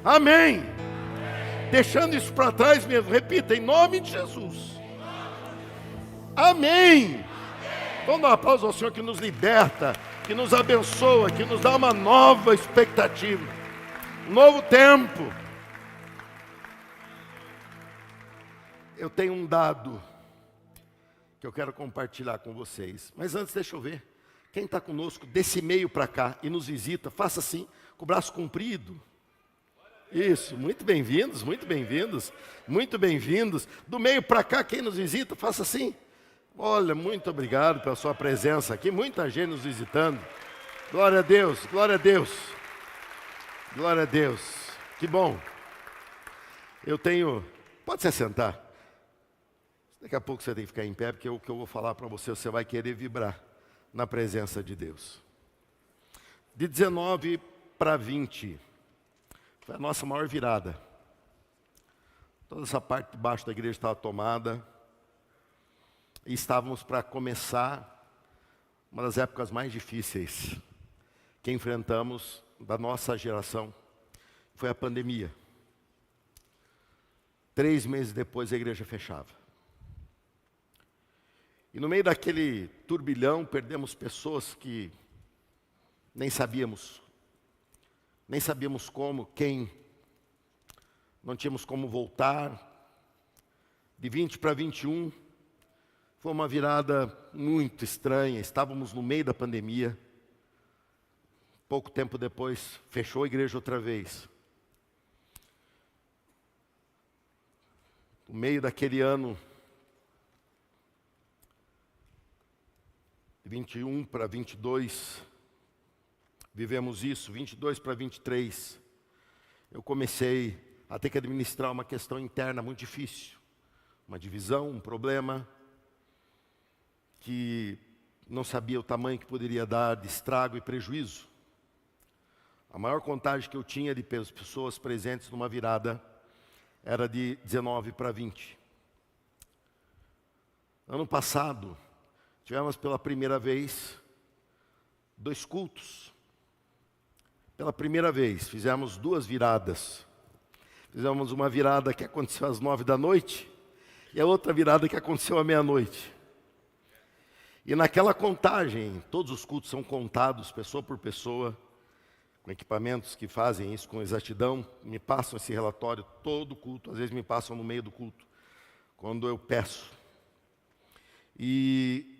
Amém. Deixando isso para trás mesmo, repita, em nome de Jesus. Amém. Vamos dar um aplauso ao Senhor que nos liberta, que nos abençoa, que nos dá uma nova expectativa, um novo tempo. Eu tenho um dado que eu quero compartilhar com vocês. Mas antes, deixa eu ver. Quem está conosco desse meio para cá e nos visita, faça assim, com o braço comprido. Isso, muito bem-vindos, muito bem-vindos, muito bem-vindos. Do meio para cá, quem nos visita, faça assim. Olha, muito obrigado pela sua presença aqui, muita gente nos visitando. Glória a Deus, glória a Deus, glória a Deus. Que bom. Pode se assentar. Daqui a pouco você tem que ficar em pé, porque o que eu vou falar para você, você vai querer vibrar na presença de Deus. De 19 para 20, foi a nossa maior virada. Toda essa parte de baixo da igreja estava tomada. E estávamos para começar uma das épocas mais difíceis que enfrentamos da nossa geração. Foi a pandemia. 3 meses depois a igreja fechava. E no meio daquele turbilhão, perdemos pessoas que nem sabíamos como, quem, não tínhamos como voltar. De 20 para 21, foi uma virada muito estranha, estávamos no meio da pandemia. Pouco tempo depois, fechou a igreja outra vez. No meio daquele ano, 21 para 22, vivemos isso, 22 para 23, eu comecei a ter que administrar uma questão interna muito difícil, uma divisão, um problema, que não sabia o tamanho que poderia dar de estrago e prejuízo. A maior contagem que eu tinha de pessoas presentes numa virada era de 19 para 20. Ano passado, tivemos pela primeira vez 2 cultos. Pela primeira vez, fizemos 2 viradas. Fizemos uma virada que aconteceu às 9 da noite e a outra virada que aconteceu à meia-noite. E naquela contagem, todos os cultos são contados, pessoa por pessoa, com equipamentos que fazem isso com exatidão, me passam esse relatório todo culto, às vezes me passam no meio do culto, quando eu peço. E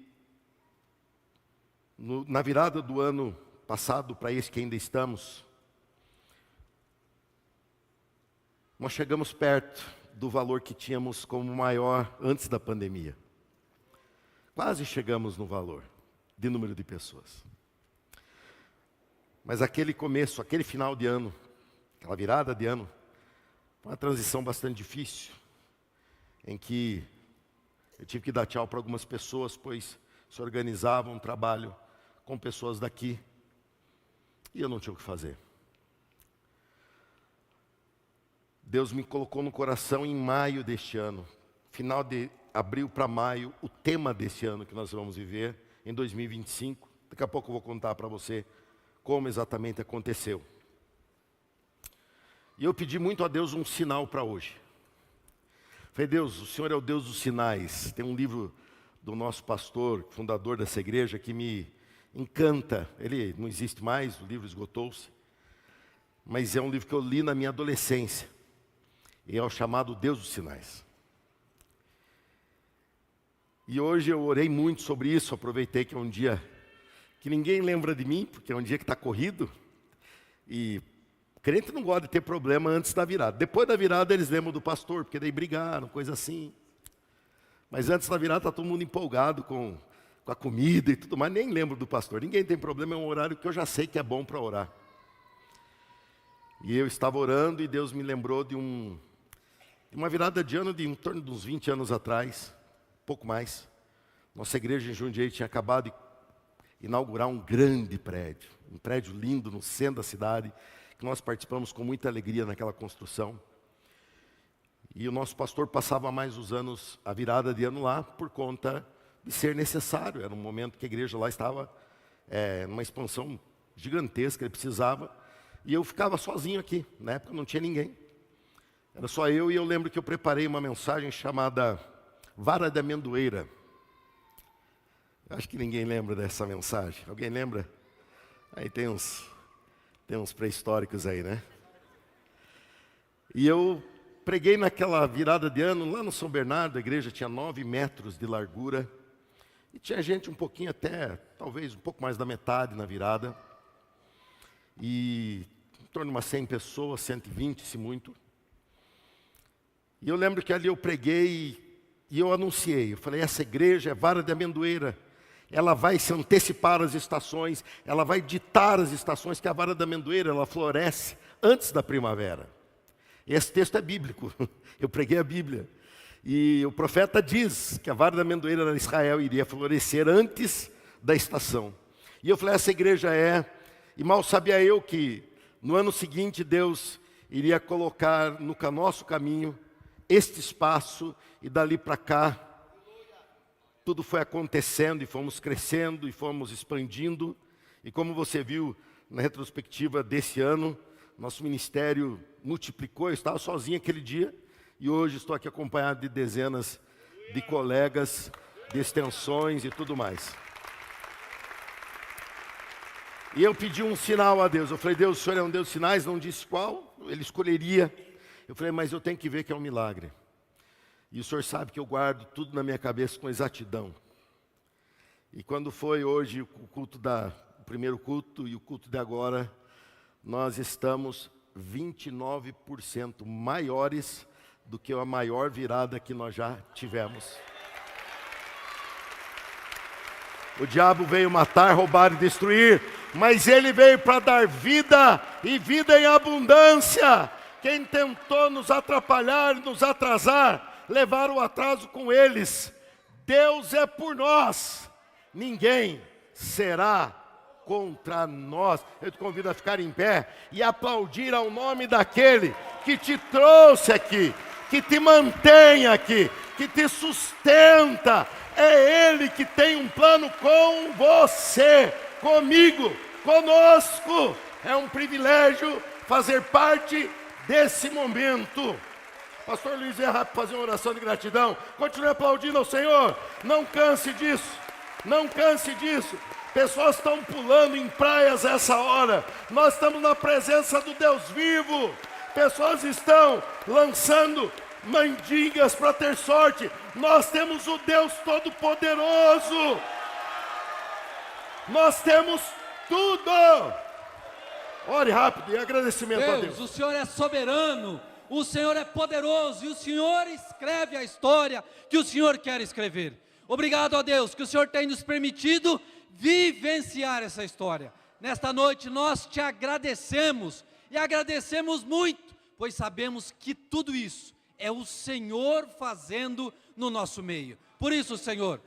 na virada do ano passado para esse que ainda estamos, nós chegamos perto do valor que tínhamos como maior antes da pandemia. Quase chegamos no valor de número de pessoas. Mas aquele começo, aquele final de ano, aquela virada de ano, foi uma transição bastante difícil, em que eu tive que dar tchau para algumas pessoas, pois se organizava um trabalho com pessoas daqui, e eu não tinha o que fazer. Deus me colocou no coração em maio deste ano, final de abril para maio, o tema desse ano que nós vamos viver, em 2025. Daqui a pouco eu vou contar para você como exatamente aconteceu. E eu pedi muito a Deus um sinal para hoje. Falei, Deus, o Senhor é o Deus dos sinais. Tem um livro do nosso pastor, fundador dessa igreja, que me encanta. Ele não existe mais, o livro esgotou-se. Mas é um livro que eu li na minha adolescência. E é o chamado Deus dos Sinais. E hoje eu orei muito sobre isso, aproveitei que é um dia que ninguém lembra de mim, porque é um dia que está corrido. E crente não gosta de ter problema antes da virada. Depois da virada eles lembram do pastor, porque daí brigaram, coisa assim. Mas antes da virada está todo mundo empolgado com a comida e tudo mais, nem lembro do pastor. Ninguém tem problema, é um horário que eu já sei que é bom para orar. E eu estava orando e Deus me lembrou de uma virada de ano de em torno de uns 20 anos atrás, pouco mais. Nossa igreja em Jundiaí tinha acabado de inaugurar um grande prédio, um prédio lindo no centro da cidade, que nós participamos com muita alegria naquela construção. E o nosso pastor passava mais os anos, a virada de ano lá, por conta de ser necessário. Era um momento que a igreja lá estava numa expansão gigantesca, ele precisava E eu ficava sozinho aqui. Na época não tinha ninguém. Era só eu, e eu lembro que eu preparei uma mensagem chamada Vara de Amendoeira. Acho que ninguém lembra dessa mensagem. Alguém lembra? Aí tem uns pré-históricos aí, né? E eu preguei naquela virada de ano, lá no São Bernardo, a igreja tinha 9 metros de largura. E tinha gente um pouquinho até, talvez um pouco mais da metade na virada. E em torno de umas 100 pessoas, 120 se muito. E eu lembro que ali eu preguei e eu anunciei. Eu falei, essa igreja é vara de amendoeira. Ela vai se antecipar às estações, ela vai ditar as estações, que a vara da amendoeira, ela floresce antes da primavera. Esse texto é bíblico, eu preguei a Bíblia. E o profeta diz que a vara da amendoeira de Israel iria florescer antes da estação. E eu falei, essa igreja é, e mal sabia eu que no ano seguinte Deus iria colocar no nosso caminho este espaço, e dali para cá, tudo foi acontecendo, e fomos crescendo, e fomos expandindo. E como você viu na retrospectiva desse ano, nosso ministério multiplicou. Eu estava sozinho aquele dia, e hoje estou aqui acompanhado de dezenas de colegas, de extensões e tudo mais. E eu pedi um sinal a Deus. Eu falei, Deus, o Senhor é um Deus de sinais, não disse qual, Ele escolheria. Eu falei, mas eu tenho que ver que é um milagre. E o Senhor sabe que eu guardo tudo na minha cabeça com exatidão. E quando foi hoje o primeiro culto e o culto de agora, nós estamos 29% maiores do que a maior virada que nós já tivemos. O diabo veio matar, roubar e destruir, mas ele veio para dar vida, e vida em abundância. Quem tentou nos atrapalhar, nos atrasar, levar o atraso com eles. Deus é por nós, ninguém será contra nós. Eu te convido a ficar em pé e aplaudir ao nome daquele que te trouxe aqui, que te mantém aqui, que te sustenta. É Ele que tem um plano com você, comigo, conosco. É um privilégio fazer parte desse momento. Pastor Luiz é rápido fazer uma oração de gratidão. Continue aplaudindo ao Senhor. Não canse disso. Não canse disso. Pessoas estão pulando em praias a essa hora. Nós estamos na presença do Deus vivo. Pessoas estão lançando mandingas para ter sorte. Nós temos o Deus Todo-Poderoso. Nós temos tudo. Ore rápido e agradecimento a Deus. O Senhor é soberano, o Senhor é poderoso, e o Senhor escreve a história que o Senhor quer escrever. Obrigado a Deus que o Senhor tem nos permitido vivenciar essa história. Nesta noite nós te agradecemos, e agradecemos muito, pois sabemos que tudo isso é o Senhor fazendo no nosso meio. Por isso, Senhor,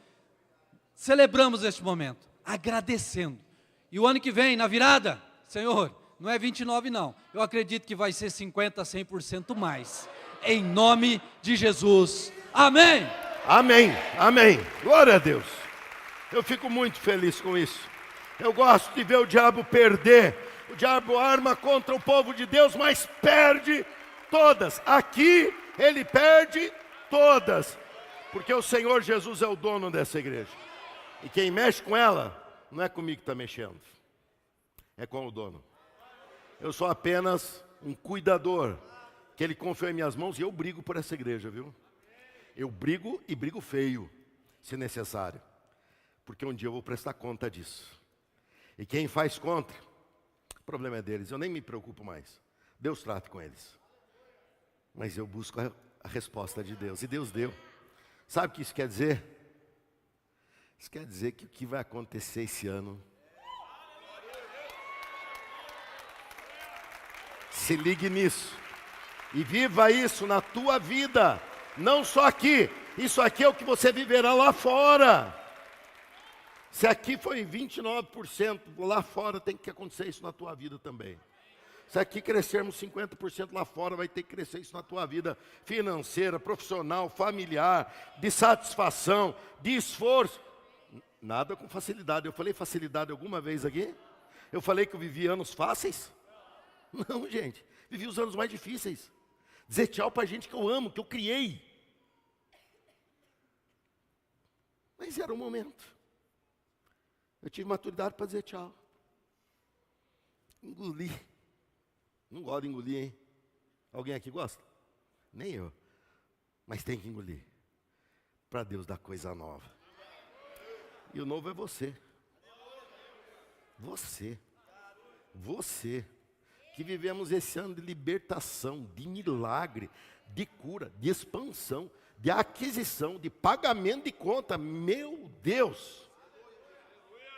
celebramos este momento, agradecendo. E o ano que vem, na virada, Senhor, não é 29 não, eu acredito que vai ser 50%, 100% mais. Em nome de Jesus. Amém. Amém, amém. Glória a Deus. Eu fico muito feliz com isso. Eu gosto de ver o diabo perder. O diabo arma contra o povo de Deus, mas perde todas. Aqui ele perde todas. Porque o Senhor Jesus é o dono dessa igreja. E quem mexe com ela, não é comigo que está mexendo. É com o dono. Eu sou apenas um cuidador, que Ele confiou em minhas mãos, e eu brigo por essa igreja, viu? Eu brigo, e brigo feio, se necessário. Porque um dia eu vou prestar conta disso. E quem faz conta, o problema é deles, eu nem me preocupo mais. Deus trata com eles. Mas eu busco a resposta de Deus, e Deus deu. Sabe o que isso quer dizer? Isso quer dizer que o que vai acontecer esse ano, se ligue nisso, e viva isso na tua vida, não só aqui. Isso aqui é o que você viverá lá fora. Se aqui foi 29%, lá fora tem que acontecer isso na tua vida também. Se aqui crescermos 50%, lá fora vai ter que crescer isso na tua vida financeira, profissional, familiar, de satisfação, de esforço. Nada com facilidade. Eu falei facilidade alguma vez aqui? Eu falei que eu vivi anos fáceis? Não, gente. Vivi os anos mais difíceis. Dizer tchau para gente que eu amo, que eu criei. Mas era um momento. Eu tive maturidade para dizer tchau. Engoli. Não gosto de engolir, hein? Alguém aqui gosta? Nem eu. Mas tem que engolir. Para Deus dar coisa nova. E o novo é você. Você. Você. Que vivemos esse ano de libertação, de milagre, de cura, de expansão, de aquisição, de pagamento de conta. Meu Deus!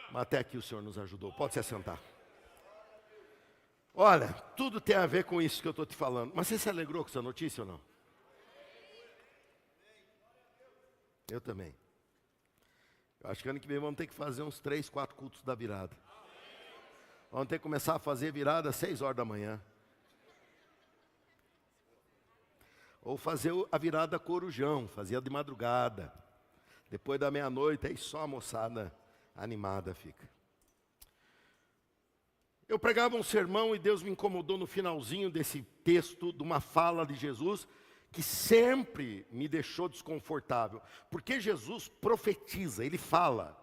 Mas até aqui o Senhor nos ajudou. Pode se assentar. Olha, tudo tem a ver com isso que eu estou te falando. Mas você se alegrou com essa notícia ou não? Eu também. Eu acho que ano que vem vamos ter que fazer uns 3, 4 cultos da virada. Vamos ter que começar a fazer virada às 6 horas da manhã. Ou fazer a virada corujão, fazia de madrugada. Depois da meia-noite, aí só a moçada animada fica. Eu pregava um sermão e Deus me incomodou no finalzinho desse texto, de uma fala de Jesus, que sempre me deixou desconfortável. Porque Jesus profetiza, Ele fala.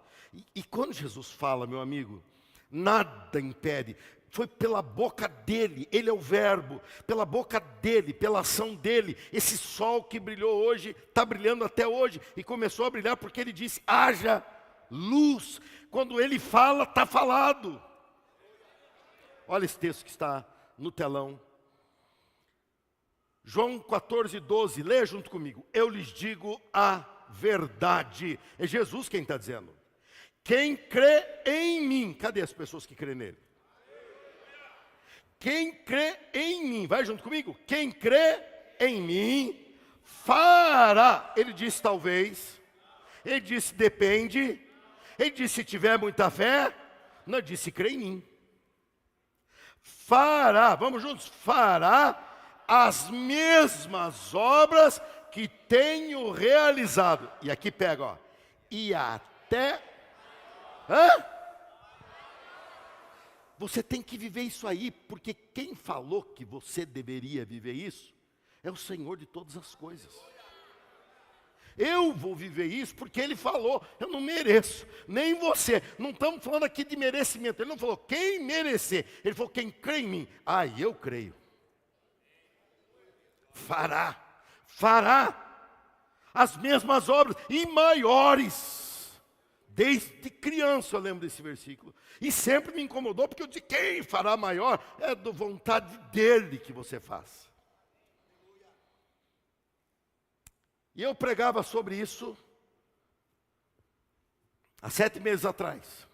E quando Jesus fala, meu amigo, nada impede. Foi pela boca dele, ele é o verbo, pela boca dele, pela ação dele, esse sol que brilhou hoje, está brilhando até hoje, e começou a brilhar porque ele disse, haja luz. Quando ele fala, está falado. Olha esse texto que está no telão. João 14:12, leia junto comigo. Eu lhes digo a verdade. É Jesus quem está dizendo. Quem crê em mim, cadê as pessoas que crêem nele? Quem crê em mim, vai junto comigo. Quem crê em mim, fará. Ele disse talvez. Ele disse depende. Ele disse se tiver muita fé. Não, ele disse crê em mim. Fará, vamos juntos, fará as mesmas obras que tenho realizado. E aqui pega, ó. E até... Você tem que viver isso aí, porque quem falou que você deveria viver isso, é o Senhor de todas as coisas. Eu vou viver isso porque Ele falou, eu não mereço, nem você. Não estamos falando aqui de merecimento, Ele não falou quem merecer, Ele falou quem crê em mim. Eu creio. Fará as mesmas obras e maiores. Desde criança eu lembro desse versículo. E sempre me incomodou, porque eu disse, quem fará maior? É da vontade dEle que você faz. E eu pregava sobre isso há 7 meses atrás.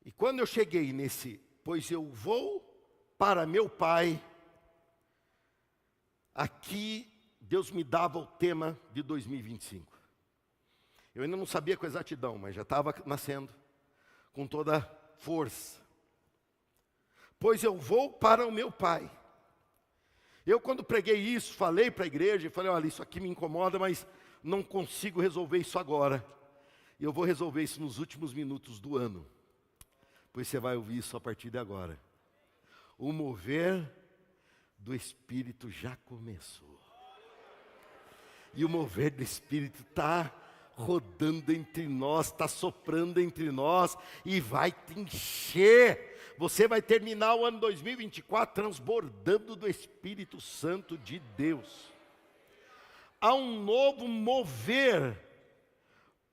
E quando eu cheguei nesse, pois eu vou para meu Pai, aqui Deus me dava o tema de 2025. Eu ainda não sabia com exatidão, mas já estava nascendo com toda força. Pois eu vou para o meu Pai. Eu quando preguei isso, falei para a igreja, e falei, olha, isso aqui me incomoda, mas não consigo resolver isso agora. E eu vou resolver isso nos últimos minutos do ano. Pois você vai ouvir isso a partir de agora. O mover do Espírito já começou. E o mover do Espírito está rodando entre nós, está soprando entre nós e vai te encher. Você vai terminar o ano 2024 transbordando do Espírito Santo de Deus. Há um novo mover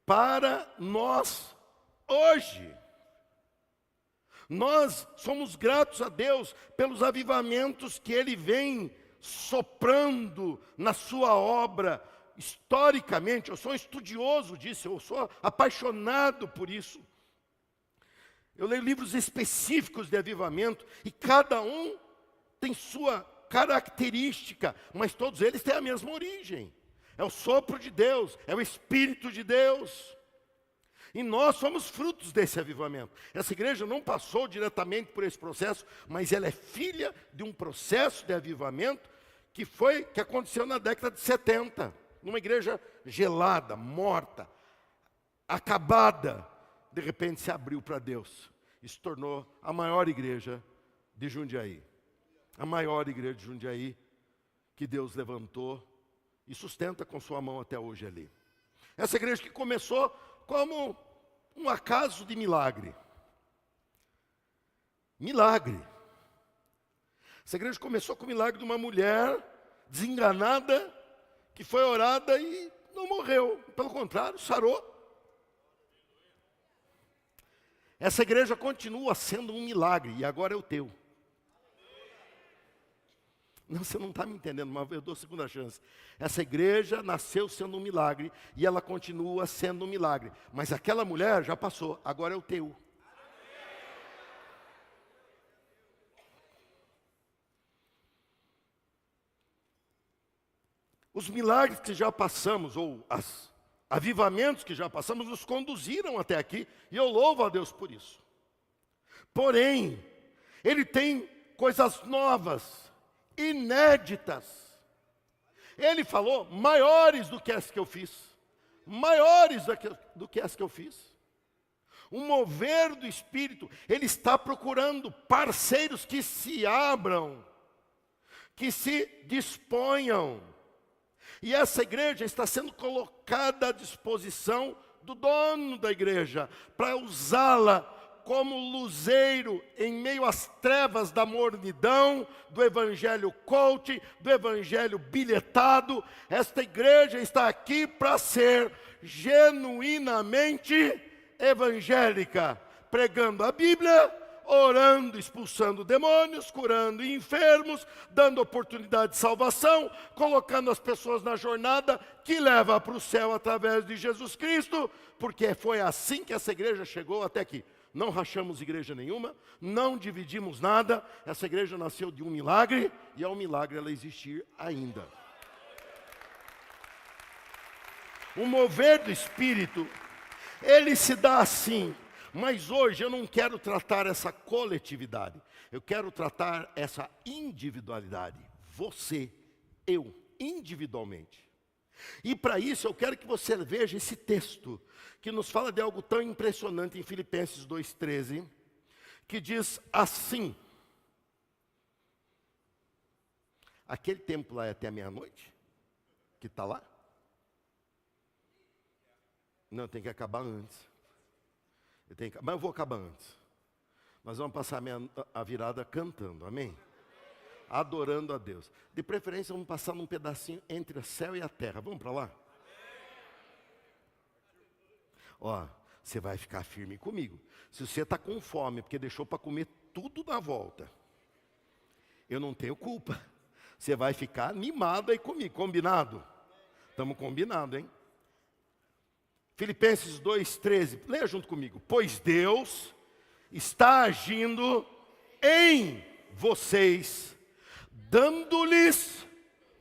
para nós hoje. Nós somos gratos a Deus pelos avivamentos que Ele vem soprando na sua obra. Historicamente, eu sou um estudioso disso, eu sou apaixonado por isso. Eu leio livros específicos de avivamento e cada um tem sua característica, mas todos eles têm a mesma origem. É o sopro de Deus, é o Espírito de Deus. E nós somos frutos desse avivamento. Essa igreja não passou diretamente por esse processo, mas ela é filha de um processo de avivamento que aconteceu na década de 70. Numa igreja gelada, morta, acabada, de repente se abriu para Deus e se tornou a maior igreja de Jundiaí. A maior igreja de Jundiaí que Deus levantou e sustenta com sua mão até hoje ali. Essa igreja que começou como um acaso de milagre. Milagre. Essa igreja começou com o milagre de uma mulher desenganada que foi orada e não morreu. Pelo contrário, sarou. Essa igreja continua sendo um milagre e agora é o teu. Não, você não está me entendendo, mas eu dou segunda chance. Essa igreja nasceu sendo um milagre e ela continua sendo um milagre. Mas aquela mulher já passou, agora é o teu. Os milagres que já passamos, ou os avivamentos que já passamos, nos conduziram até aqui, e eu louvo a Deus por isso. Porém, Ele tem coisas novas, inéditas. Ele falou, maiores do que as que eu fiz. Maiores do que as que eu fiz. O mover do Espírito, Ele está procurando parceiros que se abram, que se disponham. E essa igreja está sendo colocada à disposição do dono da igreja, para usá-la como luzeiro em meio às trevas da mornidão, do evangelho coach, do evangelho bilhetado. Esta igreja está aqui para ser genuinamente evangélica, pregando a Bíblia, orando, expulsando demônios, curando enfermos, dando oportunidade de salvação, colocando as pessoas na jornada que leva para o céu através de Jesus Cristo, porque foi assim que essa igreja chegou até aqui. Não rachamos igreja nenhuma, não dividimos nada, essa igreja nasceu de um milagre, e é um milagre ela existir ainda. O mover do Espírito, ele se dá assim, mas hoje eu não quero tratar essa coletividade, eu quero tratar essa individualidade, você, eu, individualmente. E para isso eu quero que você veja esse texto, que nos fala de algo tão impressionante em Filipenses 2,13, que diz assim: aquele tempo lá é até meia-noite, que está lá? Não, tem que acabar antes. Mas eu vou acabar antes. Nós vamos passar a virada cantando, amém? Adorando a Deus. De preferência, vamos passar num pedacinho entre o céu e a terra. Vamos para lá? Ó, você vai ficar firme comigo. Se você está com fome, porque deixou para comer tudo na volta, eu não tenho culpa. Você vai ficar animado aí comigo, combinado? Estamos combinados, hein? Filipenses 2,13, leia junto comigo. Pois Deus está agindo em vocês, dando-lhes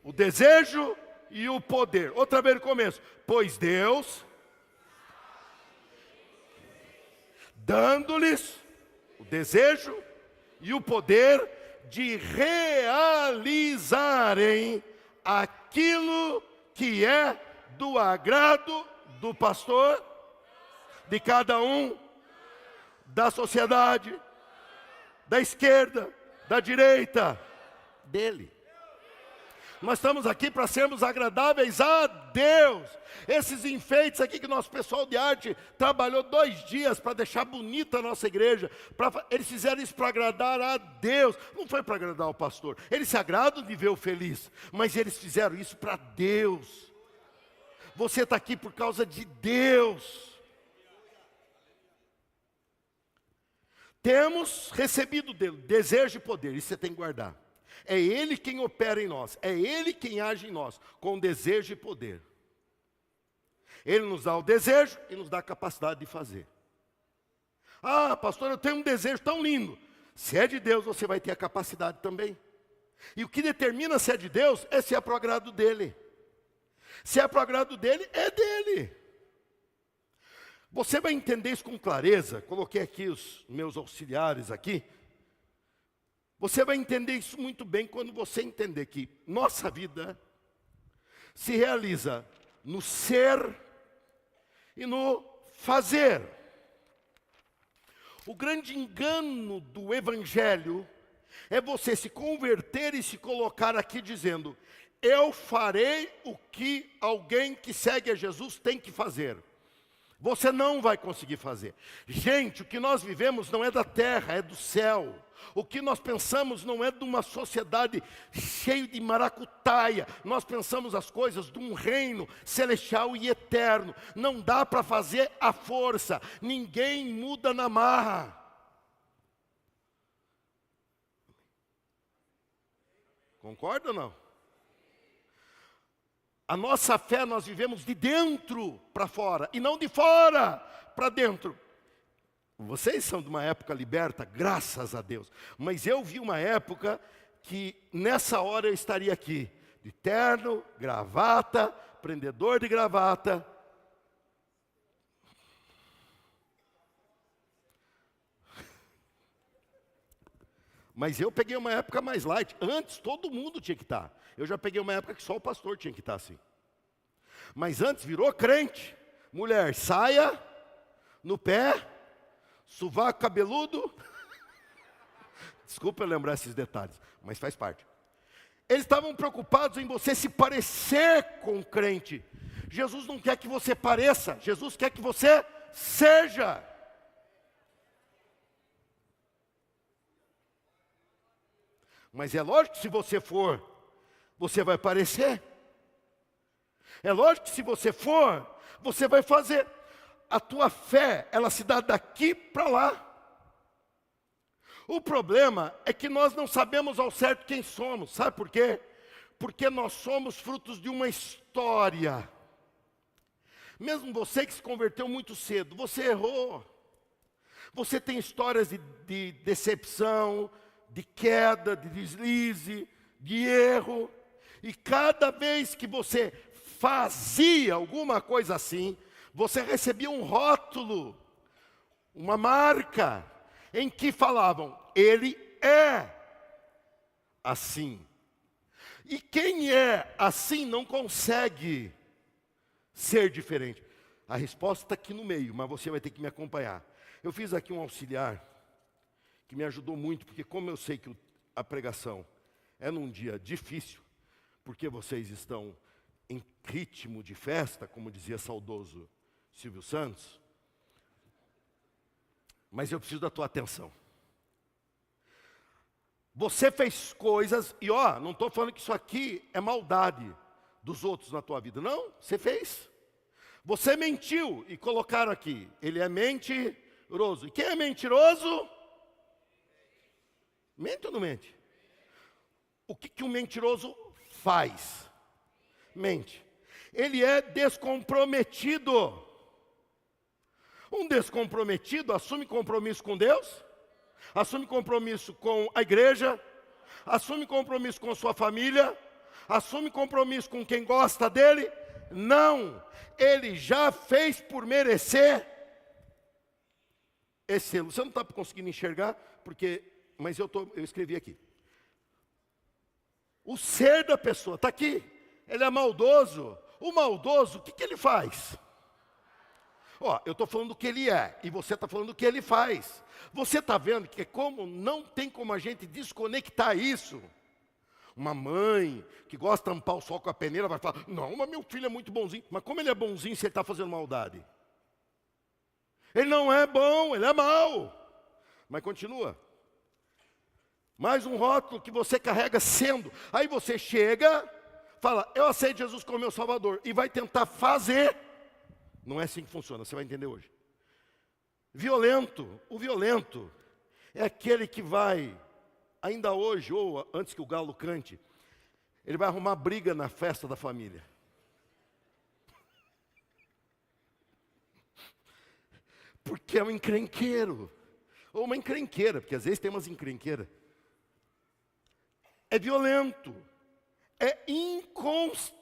o desejo e o poder. Outra vez no começo. Pois Deus, dando-lhes o desejo e o poder de realizarem aquilo que é do agrado do pastor, de cada um, da sociedade, da esquerda, da direita, dele. Nós estamos aqui para sermos agradáveis a Deus. Esses enfeites aqui que nosso pessoal de arte trabalhou 2 dias para deixar bonita a nossa igreja, eles fizeram isso para agradar a Deus. Não foi para agradar o pastor. Eles se agradam de ver o feliz, mas eles fizeram isso para Deus. Você está aqui por causa de Deus. Temos recebido dele desejo e poder, isso você tem que guardar. É Ele quem opera em nós, é Ele quem age em nós, com desejo e poder. Ele nos dá o desejo e nos dá a capacidade de fazer. Ah, pastor, eu tenho um desejo tão lindo. Se é de Deus, você vai ter a capacidade também. E o que determina se é de Deus é se é para o agrado dele. Se é para o agrado dele, é dele. Você vai entender isso com clareza. Coloquei aqui os meus auxiliares aqui. Você vai entender isso muito bem quando você entender que nossa vida se realiza no ser e no fazer. O grande engano do evangelho É você se converter e se colocar aqui dizendo: eu farei o que alguém que segue a Jesus tem que fazer. Você não vai conseguir fazer. Gente, o que nós vivemos não é da terra, é do céu. O que nós pensamos não é de uma sociedade cheia de maracutaia. Nós pensamos as coisas de um reino celestial e eterno. Não dá para fazer à força. Ninguém muda na marra. Concorda ou não? A nossa fé nós vivemos de dentro para fora e não de fora para dentro. Vocês são de uma época liberta, graças a Deus. Mas eu vi uma época que nessa hora eu estaria aqui, de terno, gravata, prendedor de gravata. Mas eu peguei uma época mais light. Antes todo mundo tinha que estar. Eu já peguei uma época que só o pastor tinha que estar assim. Mas antes virou crente. Mulher, saia no pé, sovaco cabeludo. Desculpa eu lembrar esses detalhes, mas faz parte. Eles estavam preocupados em você se parecer com o crente. Jesus não quer que você pareça, Jesus quer que você seja. Mas é lógico que se você for, você vai parecer. É lógico que se você for, você vai fazer. A tua fé, ela se dá daqui para lá. O problema é que nós não sabemos ao certo quem somos. Sabe por quê? Porque nós somos frutos de uma história. Mesmo você que se converteu muito cedo, você errou. Você tem histórias de decepção, de queda, de deslize, de erro. E cada vez que você fazia alguma coisa assim, você recebia um rótulo, uma marca, em que falavam: ele é assim. E quem é assim não consegue ser diferente. A resposta está aqui no meio, mas você vai ter que me acompanhar. Eu fiz aqui um auxiliar que me ajudou muito, porque como eu sei que a pregação é num dia difícil, porque vocês estão em ritmo de festa, como dizia saudoso Silvio Santos, mas eu preciso da tua atenção. Você fez coisas, e ó, não estou falando que isso aqui é maldade dos outros na tua vida, não, você fez. Você mentiu, e colocaram aqui, ele é mentiroso. E quem é mentiroso? Mente ou não mente? O que um mentiroso faz? Mente. Ele é descomprometido. Um descomprometido assume compromisso com Deus, assume compromisso com a igreja, assume compromisso com sua família, assume compromisso com quem gosta dele. Não, ele já fez por merecer esse selo. Você não está conseguindo enxergar, mas eu escrevi aqui. O ser da pessoa está aqui. Ele é maldoso. O maldoso, o que ele faz? Ó, eu estou falando do que ele é, e você está falando do que ele faz. Você está vendo que como não tem como a gente desconectar isso. Uma mãe que gosta de tampar o sol com a peneira vai falar: não, mas meu filho é muito bonzinho. Mas como ele é bonzinho se ele está fazendo maldade? Ele não é bom, ele é mau. Mas continua. Mais um rótulo que você carrega sendo. Aí você chega, fala: eu aceito Jesus como meu Salvador. E vai tentar fazer. Não é assim que funciona, você vai entender hoje. Violento. O violento é aquele que vai, ainda hoje, ou antes que o galo cante, ele vai arrumar briga na festa da família. Porque é um encrenqueiro. Ou uma encrenqueira, porque às vezes tem umas encrenqueiras. É violento. É inconstante.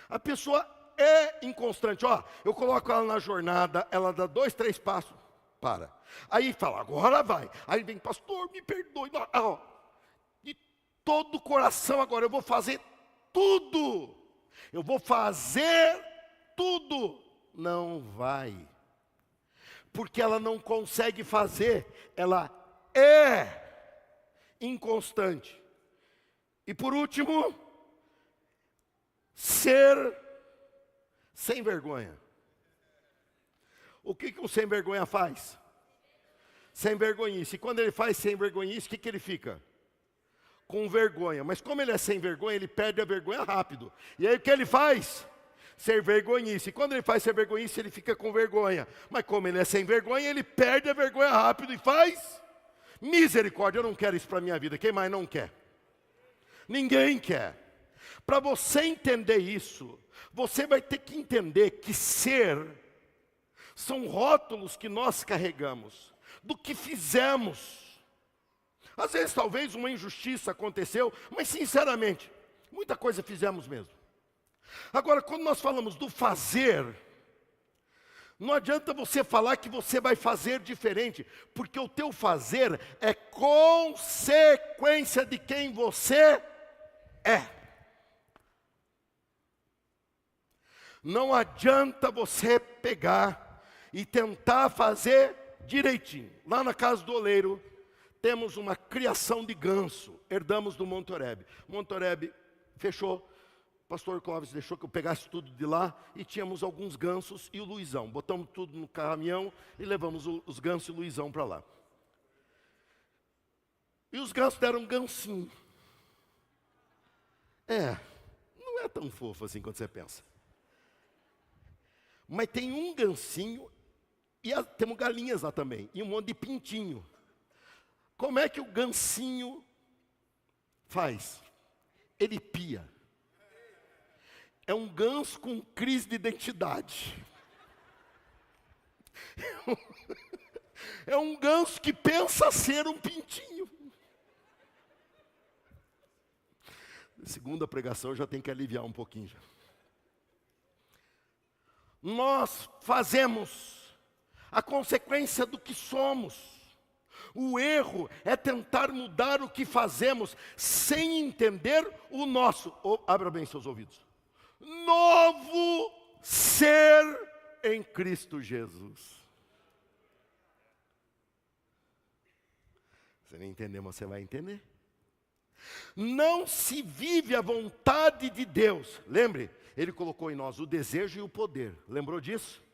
A pessoa é inconstante. Ó, eu coloco ela na jornada, ela dá 2, 3 passos, para. Aí fala: agora vai. Aí vem: pastor, me perdoe. Ó, de todo o coração agora, eu vou fazer tudo. Eu vou fazer tudo. Não vai. Porque ela não consegue fazer, ela é inconstante. E por último, ser sem vergonha. O que um sem vergonha faz? Sem vergonhice. E quando ele faz sem vergonhice, o que ele fica? Com vergonha. Mas como ele é sem vergonha, ele perde a vergonha rápido. E aí o que ele faz? Ser vergonhice. E quando ele faz ser vergonhice, ele fica com vergonha. Mas como ele é sem vergonha, ele perde a vergonha rápido e faz misericórdia. Eu não quero isso para a minha vida. Quem mais não quer? Ninguém quer. Para você entender isso, você vai ter que entender que ser são rótulos que nós carregamos do que fizemos. Às vezes talvez uma injustiça aconteceu, mas sinceramente, muita coisa fizemos mesmo. Agora, quando nós falamos do fazer, não adianta você falar que você vai fazer diferente, porque o teu fazer é consequência de quem você é. Não adianta você pegar e tentar fazer direitinho. Lá na casa do oleiro, temos uma criação de ganso, herdamos do Monte Horebe. O Monte Horebe fechou, o pastor Clóvis deixou que eu pegasse tudo de lá, e tínhamos alguns gansos e o Luizão. Botamos tudo no caminhão e levamos os gansos e o Luizão para lá. E os gansos deram um gansinho. Não é tão fofo assim quando você pensa. Mas tem um gansinho, e temos galinhas lá também, e um monte de pintinho. Como é que o gansinho faz? Ele pia. É um ganso com crise de identidade. É um ganso que pensa ser um pintinho. Segunda pregação, eu já tenho que aliviar um pouquinho. Nós fazemos a consequência do que somos. O erro é tentar mudar o que fazemos sem entender o nosso, abra bem seus ouvidos, novo ser em Cristo Jesus. Você nem entendeu, mas você vai entender. Não se vive a vontade de Deus. Lembre, Ele colocou em nós o desejo e o poder. Lembrou disso?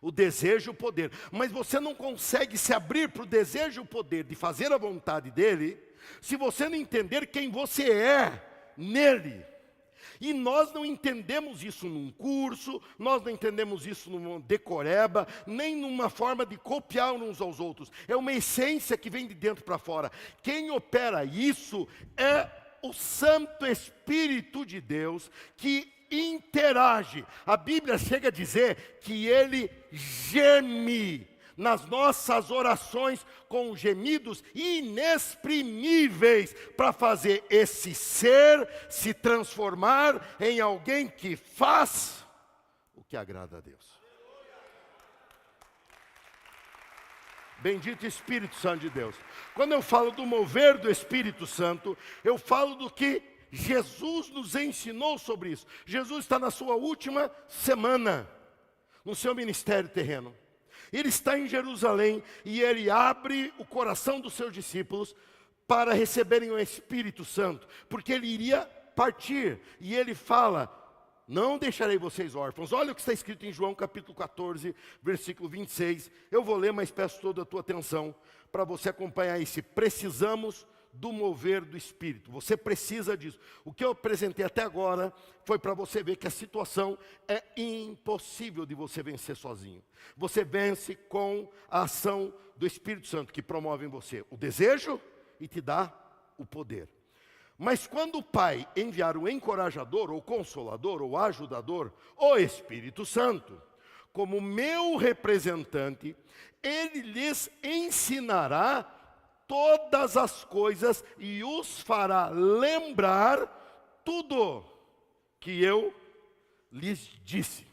O desejo e o poder. Mas você não consegue se abrir para o desejo e o poder de fazer a vontade dEle, se você não entender quem você é nele. E nós não entendemos isso num curso, nós não entendemos isso numa decoreba, nem numa forma de copiar uns aos outros. É uma essência que vem de dentro para fora. Quem opera isso é o Santo Espírito de Deus, que interage. A Bíblia chega a dizer que Ele geme nas nossas orações com gemidos inexprimíveis, para fazer esse ser se transformar em alguém que faz o que agrada a Deus. Bendito Espírito Santo de Deus. Quando eu falo do mover do Espírito Santo, eu falo do que Jesus nos ensinou sobre isso. Jesus está na sua última semana no seu ministério terreno. Ele está em Jerusalém e ele abre o coração dos seus discípulos para receberem o Espírito Santo, porque ele iria partir. E ele fala: não deixarei vocês órfãos. Olha o que está escrito em João capítulo 14, versículo 26. Eu vou ler, mas peço toda a tua atenção para você acompanhar isso. Precisamos do mover do Espírito. Você precisa disso. O que eu apresentei até agora foi para você ver que a situação é impossível de você vencer sozinho. Você vence com a ação do Espírito Santo, que promove em você o desejo e te dá o poder. Mas quando o Pai enviar o encorajador, ou consolador, ou ajudador, o Espírito Santo, como meu representante, ele lhes ensinará todas as coisas e os fará lembrar tudo que eu lhes disse.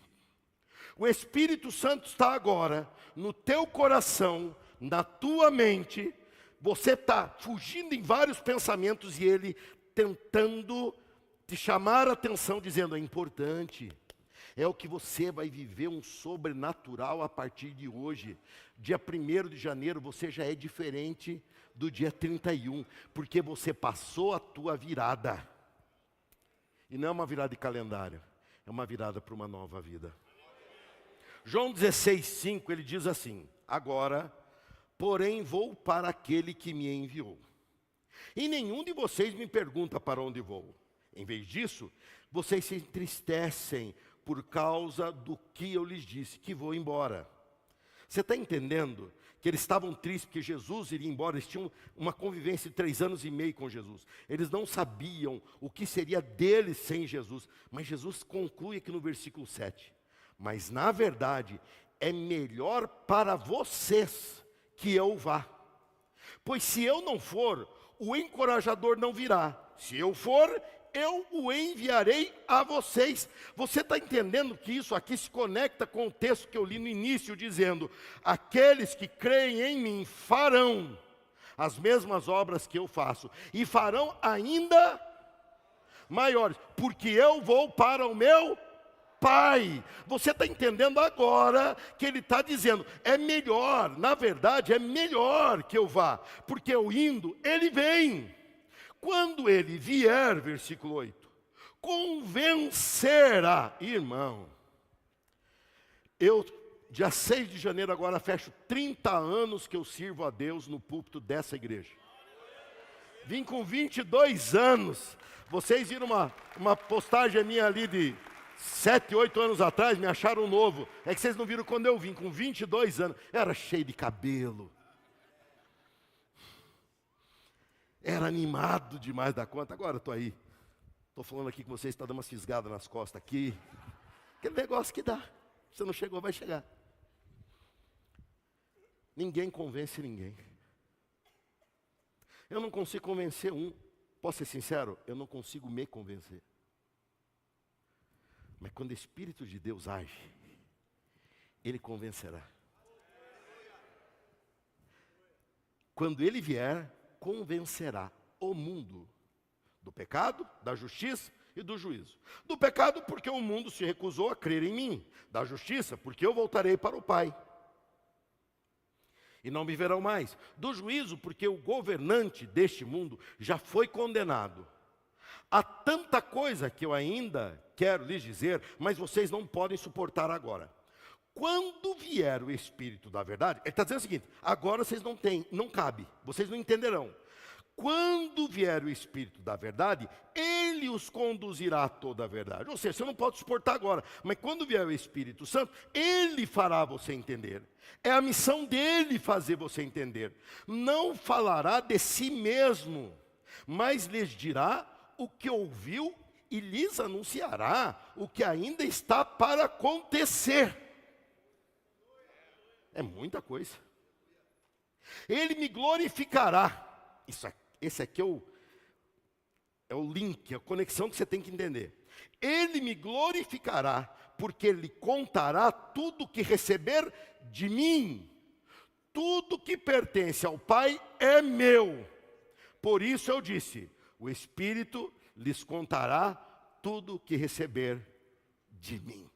O Espírito Santo está agora no teu coração, na tua mente. Você está fugindo em vários pensamentos e ele tentando te chamar a atenção, dizendo: é importante, É o que você vai viver um sobrenatural a partir de hoje. Dia 1º de janeiro você já é diferente do dia 31, porque você passou a tua virada. E não é uma virada de calendário, é uma virada para uma nova vida. João 16:5, ele diz assim: agora, porém, vou para aquele que me enviou. E nenhum de vocês me pergunta para onde vou. Em vez disso, vocês se entristecem por causa do que eu lhes disse, que vou embora. Você está entendendo que eles estavam tristes porque Jesus iria embora? Eles tinham uma convivência de 3 anos e meio com Jesus. Eles não sabiam o que seria deles sem Jesus. Mas Jesus conclui aqui no versículo 7. Mas na verdade, é melhor para vocês que eu vá. Pois se eu não for, o encorajador não virá. Se eu for, eu o enviarei a vocês. Você está entendendo que isso aqui se conecta com o texto que eu li no início, dizendo: aqueles que creem em mim farão as mesmas obras que eu faço, e farão ainda maiores, porque eu vou para o meu Pai. Você está entendendo agora que ele está dizendo, é melhor, na verdade é melhor que eu vá, porque eu indo, ele vem. Quando ele vier, versículo 8, convencerá, irmão. Eu, dia 6 de janeiro agora, fecho 30 anos que eu sirvo a Deus no púlpito dessa igreja. Vim com 22 anos. Vocês viram uma postagem minha ali de 7, 8 anos atrás, me acharam novo. É que vocês não viram quando eu vim, com 22 anos. Era cheio de cabelo. Era animado demais da conta. Agora eu estou aí. Estou falando aqui com vocês, está dando umas fisgadas nas costas aqui. Aquele negócio que dá. Se não chegou, vai chegar. Ninguém convence ninguém. Eu não consigo convencer um. Posso ser sincero? Eu não consigo me convencer. Mas quando o Espírito de Deus age, Ele convencerá. Quando Ele vier, convencerá o mundo do pecado, da justiça e do juízo. Do pecado, porque o mundo se recusou a crer em mim. Da justiça, porque eu voltarei para o Pai e não me verão mais. Do juízo, porque o governante deste mundo já foi condenado. Há tanta coisa que eu ainda quero lhes dizer, mas vocês não podem suportar agora. Quando vier o Espírito da verdade, ele está dizendo o seguinte: agora vocês não têm, não cabe, vocês não entenderão. Quando vier o Espírito da verdade, Ele os conduzirá a toda a verdade. Ou seja, você não pode suportar agora, mas quando vier o Espírito Santo, Ele fará você entender. É a missão dEle fazer você entender. Não falará de si mesmo, mas lhes dirá o que ouviu e lhes anunciará o que ainda está para acontecer. É muita coisa. Ele me glorificará. Esse aqui é o link, a conexão que você tem que entender. Ele me glorificará, porque Ele contará tudo o que receber de mim. Tudo que pertence ao Pai é meu. Por isso eu disse: o Espírito lhes contará tudo o que receber de mim.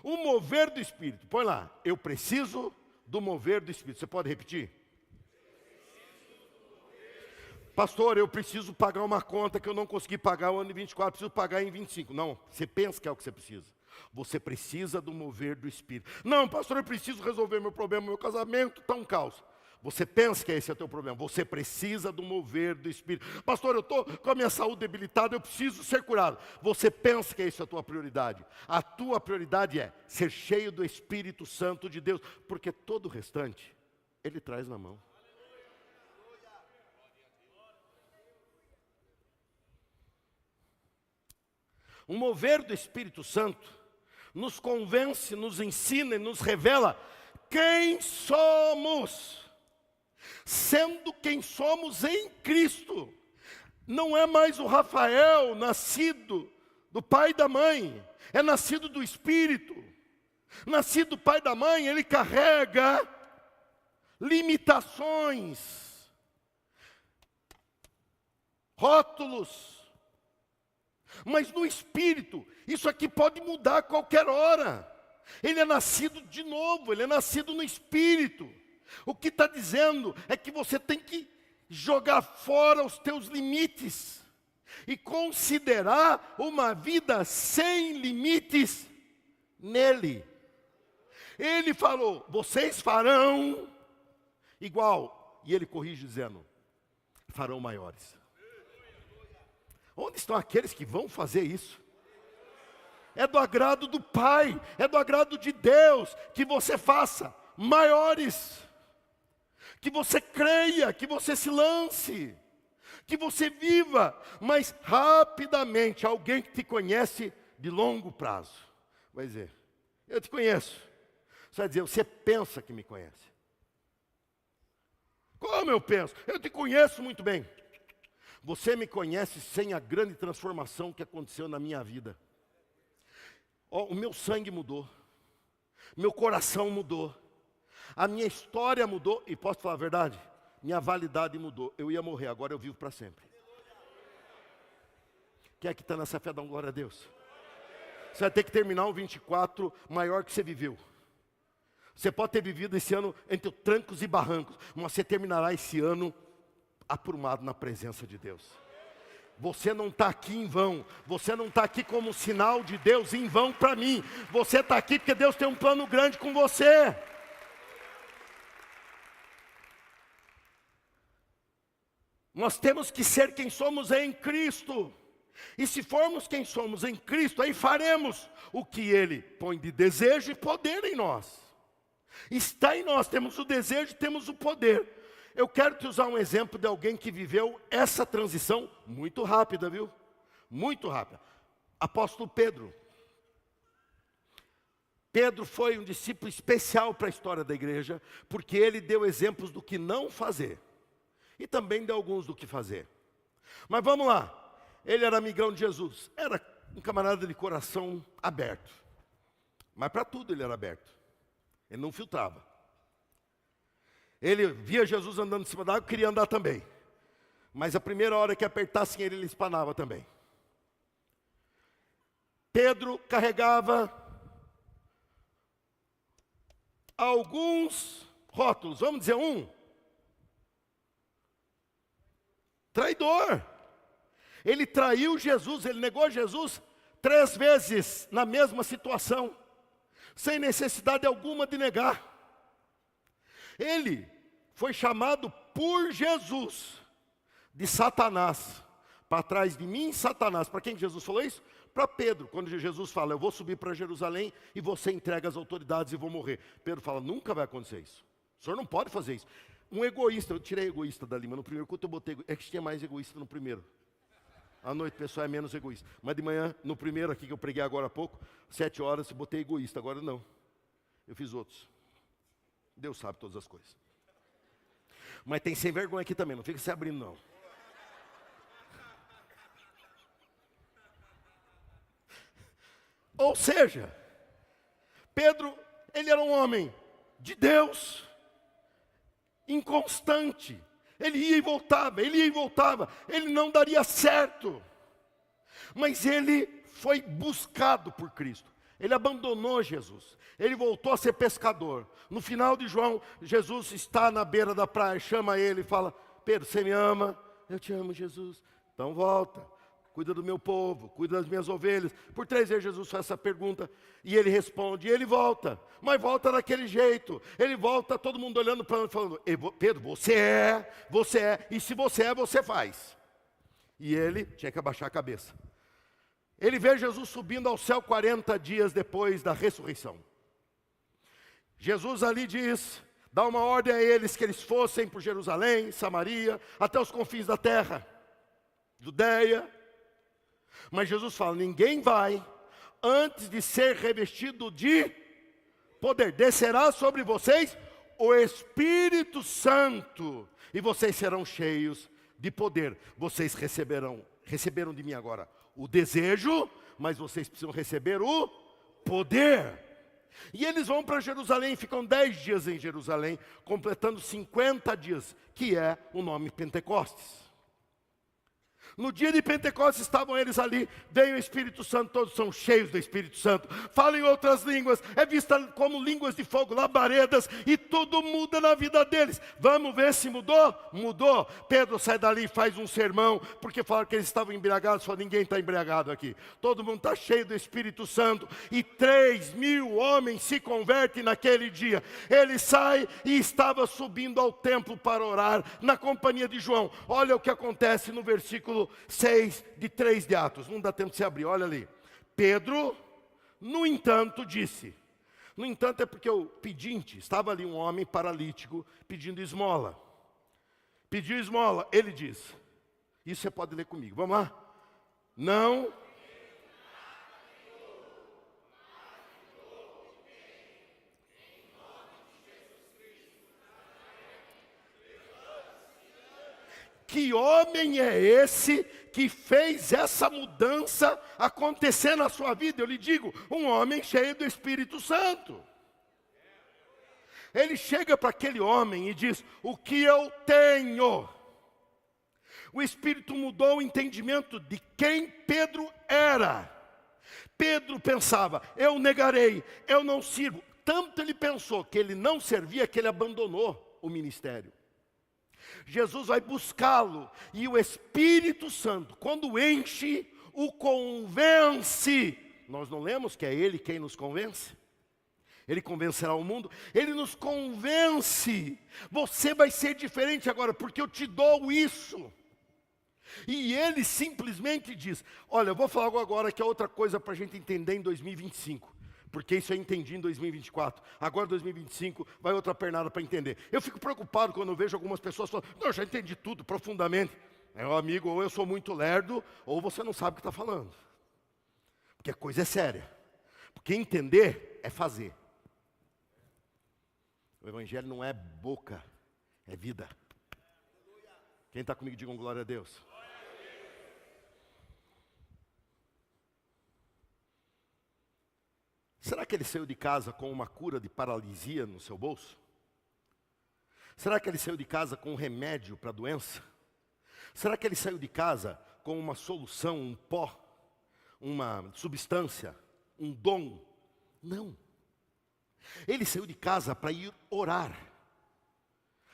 O mover do Espírito, põe lá, eu preciso do mover do Espírito. Você pode repetir? Pastor, eu preciso pagar uma conta que eu não consegui pagar o ano de 24, preciso pagar em 25. Não, você pensa que é o que você precisa. Você precisa do mover do Espírito. Não, pastor, eu preciso resolver meu problema, meu casamento está um caos. Você pensa que esse é o teu problema. Você precisa do mover do Espírito. Pastor, eu estou com a minha saúde debilitada, eu preciso ser curado. Você pensa que essa é a tua prioridade. A tua prioridade é ser cheio do Espírito Santo de Deus, porque todo o restante, Ele traz na mão. O mover do Espírito Santo nos convence, nos ensina e nos revela quem somos. Sendo quem somos em Cristo. Não é mais o Rafael nascido do pai e da mãe, é nascido do Espírito. Nascido do pai e da mãe, ele carrega limitações, rótulos, Mas no espírito, isso aqui pode mudar a qualquer hora. Ele é nascido de novo, ele é nascido no espírito. O que está dizendo é que você tem que jogar fora os teus limites e considerar uma vida sem limites nele. Ele falou, vocês farão igual. E ele corrige dizendo, farão maiores. Onde estão aqueles que vão fazer isso? É do agrado do Pai, é do agrado de Deus que você faça maiores. Que você creia, que você se lance, que você viva, mas rapidamente alguém que te conhece de longo prazo vai dizer, eu te conheço. Você vai dizer, você pensa que me conhece. Como eu penso? Eu te conheço muito bem. Você me conhece sem a grande transformação que aconteceu na minha vida. O meu sangue mudou, meu coração mudou, a minha história mudou, e posso falar a verdade? Minha validade mudou. Eu ia morrer, agora eu vivo para sempre. Quem é que está nessa fé? Dá uma glória a Deus. Você vai ter que terminar um 24 maior que você viveu. Você pode ter vivido esse ano entre trancos e barrancos, mas você terminará esse ano aprumado na presença de Deus. Você não está aqui em vão. Você não está aqui como sinal de Deus em vão para mim. Você está aqui porque Deus tem um plano grande com você. Nós temos que ser quem somos em Cristo. E se formos quem somos em Cristo, aí faremos o que Ele põe de desejo e poder em nós. Está em nós, temos o desejo, temos o poder. Eu quero te usar um exemplo de alguém que viveu essa transição muito rápida, viu? Muito rápida. Apóstolo Pedro. Pedro foi um discípulo especial para a história da igreja, porque ele deu exemplos do que não fazer. E também deu alguns do que fazer. Mas vamos lá. Ele era amigão de Jesus. Era um camarada de coração aberto. Mas para tudo ele era aberto. Ele não filtrava. Ele via Jesus andando em cima da água, queria andar também. Mas a primeira hora que apertassem ele espanava também. Pedro carregava alguns rótulos. Vamos dizer um. Traidor. Ele traiu Jesus, ele negou Jesus 3 vezes na mesma situação, sem necessidade alguma de negar. Ele foi chamado por Jesus de Satanás. Para trás de mim, Satanás. Para quem Jesus falou isso? Para Pedro, quando Jesus fala, eu vou subir para Jerusalém e você entrega as autoridades e vou morrer. Pedro fala, nunca vai acontecer isso. O senhor não pode fazer isso. Um egoísta, eu tirei egoísta dali, mas no primeiro culto eu botei, é que tinha mais egoísta no primeiro. À noite o pessoal é menos egoísta. Mas de manhã, no primeiro aqui que eu preguei agora há pouco, 7 horas, eu botei egoísta, agora não. Eu fiz outros. Deus sabe todas as coisas. Mas tem sem vergonha aqui também, não fica se abrindo não. Ou seja, Pedro, ele era um homem de Deus, inconstante. Ele ia e voltava, ele ia e voltava. Ele não daria certo. Mas ele foi buscado por Cristo. Ele abandonou Jesus. Ele voltou a ser pescador. No final de João, Jesus está na beira da praia, chama ele e fala, Pedro, você me ama? Eu te amo, Jesus. Então volta, cuida do meu povo, cuida das minhas ovelhas. Por 3 vezes Jesus faz essa pergunta e ele responde, e ele volta. Mas volta daquele jeito. Ele volta, todo mundo olhando para ele falando, Pedro, você é, e se você é, você faz. E ele tinha que abaixar a cabeça. Ele vê Jesus subindo ao céu 40 dias depois da ressurreição. Jesus ali diz, dá uma ordem a eles que eles fossem por Jerusalém, Samaria, até os confins da terra, Judeia. Mas Jesus fala, ninguém vai antes de ser revestido de poder. Descerá sobre vocês o Espírito Santo e vocês serão cheios de poder. Vocês receberam de mim agora o desejo, mas vocês precisam receber o poder. E eles vão para Jerusalém, ficam 10 dias em Jerusalém, completando 50 dias, que é o nome Pentecostes. No dia de Pentecostes estavam eles ali, veio o Espírito Santo, todos são cheios do Espírito Santo, falam em outras línguas, é vista como línguas de fogo, labaredas, e tudo muda na vida deles. Vamos ver se mudou? Mudou. Pedro sai dali e faz um sermão, porque falaram que eles estavam embriagados, falou, ninguém está embriagado aqui, todo mundo está cheio do Espírito Santo, e 3.000 homens se convertem naquele dia. Ele sai e estava subindo ao templo para orar, na companhia de João. Olha o que acontece no versículo 6 de 3 de Atos, não dá tempo de se abrir, olha ali. Pedro, no entanto, disse, no entanto é porque o pedinte, estava ali um homem paralítico pedindo esmola, pediu esmola, ele diz, isso você pode ler comigo, vamos lá? Não que homem é esse que fez essa mudança acontecer na sua vida? Eu lhe digo, um homem cheio do Espírito Santo. Ele chega para aquele homem e diz, o que eu tenho? O Espírito mudou o entendimento de quem Pedro era. Pedro pensava, eu negarei, eu não sirvo. Tanto ele pensou que ele não servia que ele abandonou o ministério. Jesus vai buscá-lo e o Espírito Santo, quando enche, o convence. Nós não lemos que é Ele quem nos convence? Ele convencerá o mundo, Ele nos convence. Você vai ser diferente agora, porque eu te dou isso. E Ele simplesmente diz, olha, eu vou falar algo agora que é outra coisa para a gente entender em 2025. Porque isso eu entendi em 2024, agora 2025 vai outra pernada para entender. Eu fico preocupado quando eu vejo algumas pessoas falando, não, eu já entendi tudo profundamente. Meu amigo, ou eu sou muito lerdo, ou você não sabe o que está falando. Porque a coisa é séria. Porque entender é fazer. O Evangelho não é boca, é vida. Quem está comigo, digam glória a Deus. Será que ele saiu de casa com uma cura de paralisia no seu bolso? Será que ele saiu de casa com um remédio para a doença? Será que ele saiu de casa com uma solução, um pó, uma substância, um dom? Não. Ele saiu de casa para ir orar.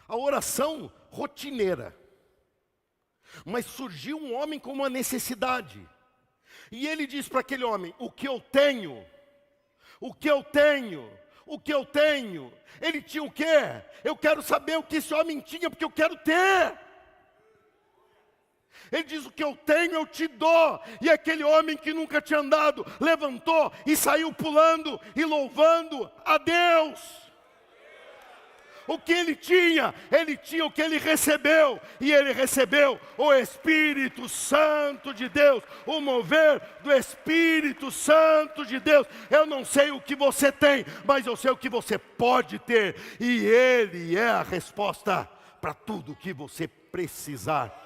A oração rotineira. Mas surgiu um homem com uma necessidade. E ele diz para aquele homem, o que eu tenho... O que eu tenho? O que eu tenho? Ele tinha o quê? Eu quero saber o que esse homem tinha, porque eu quero ter. Ele diz, o que eu tenho eu te dou. E aquele homem que nunca tinha andado, levantou e saiu pulando e louvando a Deus. O que ele tinha o que ele recebeu. E ele recebeu o Espírito Santo de Deus. O mover do Espírito Santo de Deus. Eu não sei o que você tem, mas eu sei o que você pode ter. E Ele é a resposta para tudo o que você precisar.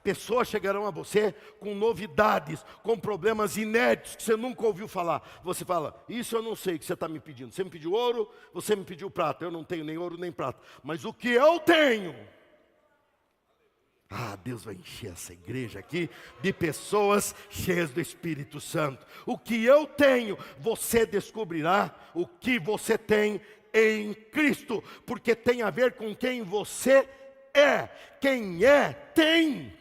Pessoas chegarão a você com novidades, com problemas inéditos que você nunca ouviu falar. Você fala, isso eu não sei o que você está me pedindo. Você me pediu ouro, você me pediu prata. Eu não tenho nem ouro nem prata. Mas o que eu tenho... Ah, Deus vai encher essa igreja aqui de pessoas cheias do Espírito Santo. O que eu tenho, você descobrirá o que você tem em Cristo. Porque tem a ver com quem você é. Quem é, tem.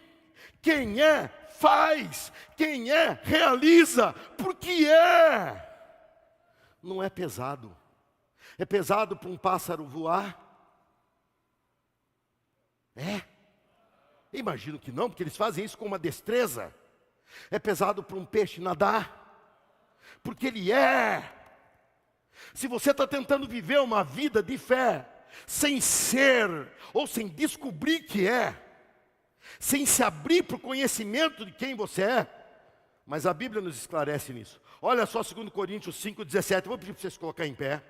Quem é, faz. Quem é, realiza. Porque é. Não é pesado. É pesado para um pássaro voar? É. Imagino que não, porque eles fazem isso com uma destreza. É pesado para um peixe nadar? Porque ele é. Se você está tentando viver uma vida de fé, sem ser, ou sem descobrir que é, sem se abrir para o conhecimento de quem você é, mas a Bíblia nos esclarece nisso. Olha só 2 Coríntios 5,17, eu vou pedir para você se colocar em pé,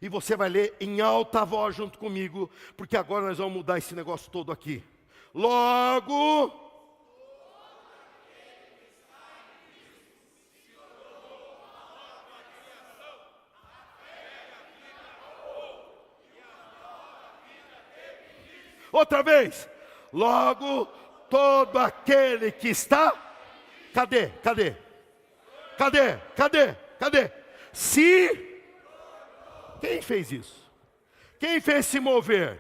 e você vai ler em alta voz junto comigo, porque agora nós vamos mudar esse negócio todo aqui. Logo... Outra vez. Logo, todo aquele que está... Cadê? Quem fez isso? Quem fez se mover?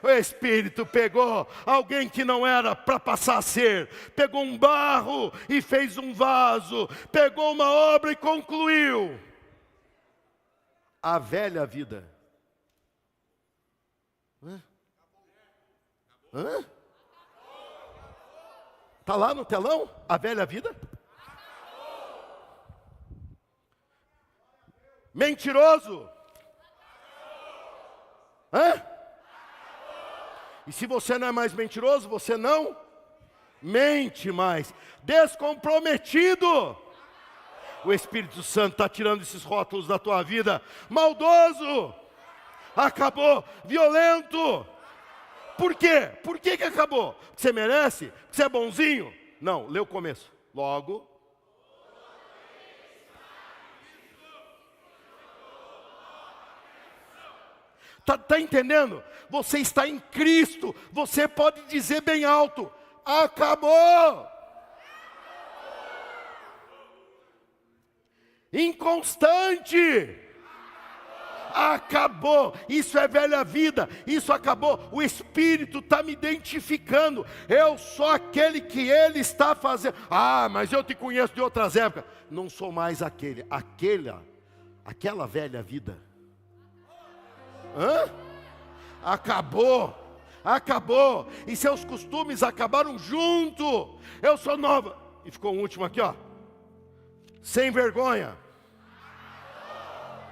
O Espírito pegou alguém que não era para passar a ser, pegou um barro e fez um vaso, pegou uma obra e concluiu. A velha vida. Está lá no telão? A velha vida? Mentiroso. E se você não é mais mentiroso, você não mente mais. Descomprometido. O Espírito Santo está tirando esses rótulos da tua vida. Maldoso. Acabou. Violento. Por quê? Por que acabou? Porque você merece? Porque você é bonzinho? Não, lê o começo. Logo. Está entendendo? Você está em Cristo. Você pode dizer bem alto: acabou. Inconstante. Acabou. Isso é velha vida. Isso acabou. O Espírito está me identificando. Eu sou aquele que Ele está fazendo. Mas eu te conheço de outras épocas. Não sou mais aquela velha vida. Acabou. E seus costumes acabaram junto. Eu sou nova. E ficou um último aqui, ó. Sem vergonha.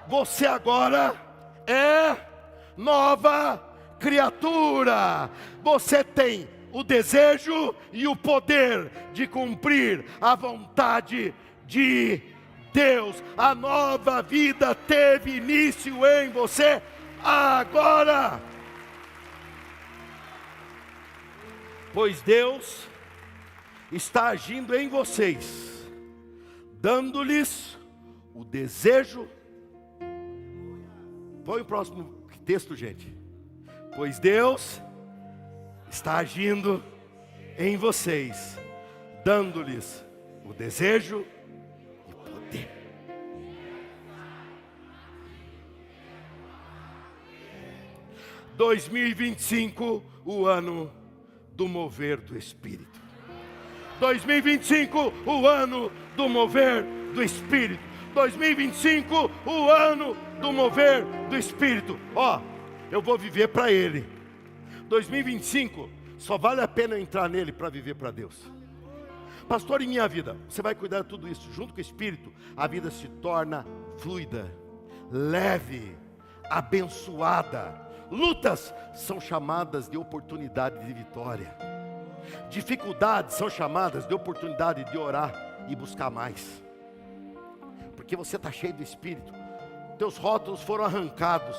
Você agora é nova criatura. Você tem o desejo e o poder de cumprir a vontade de Deus. A nova vida teve início em você agora. Pois Deus está agindo em vocês, dando-lhes o desejo. Põe o próximo texto, gente. Pois Deus está agindo em vocês, dando-lhes o desejo e poder. – 2025, o ano do mover do Espírito. 2025, o ano do mover do Espírito. 2025, o ano do mover do Espírito. Eu vou viver para Ele. 2025, só vale a pena entrar nele para viver para Deus. Pastor, em minha vida, você vai cuidar de tudo isso. Junto com o Espírito, a vida se torna fluida, leve, abençoada. Lutas são chamadas de oportunidade de vitória. Dificuldades são chamadas de oportunidade de orar e buscar mais. Porque você está cheio do Espírito. Teus rótulos foram arrancados.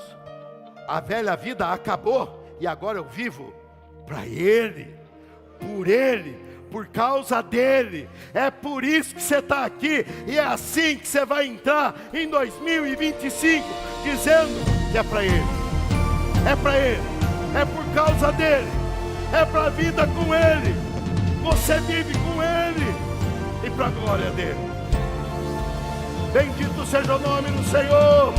A velha vida acabou. E agora eu vivo para Ele, por Ele, por causa dEle. É por isso que você está aqui. E é assim que você vai entrar em 2025, dizendo que é para Ele. É para Ele, é por causa dEle, é para a vida com Ele. Você vive com Ele e para a glória dEle. Bendito seja o nome do Senhor.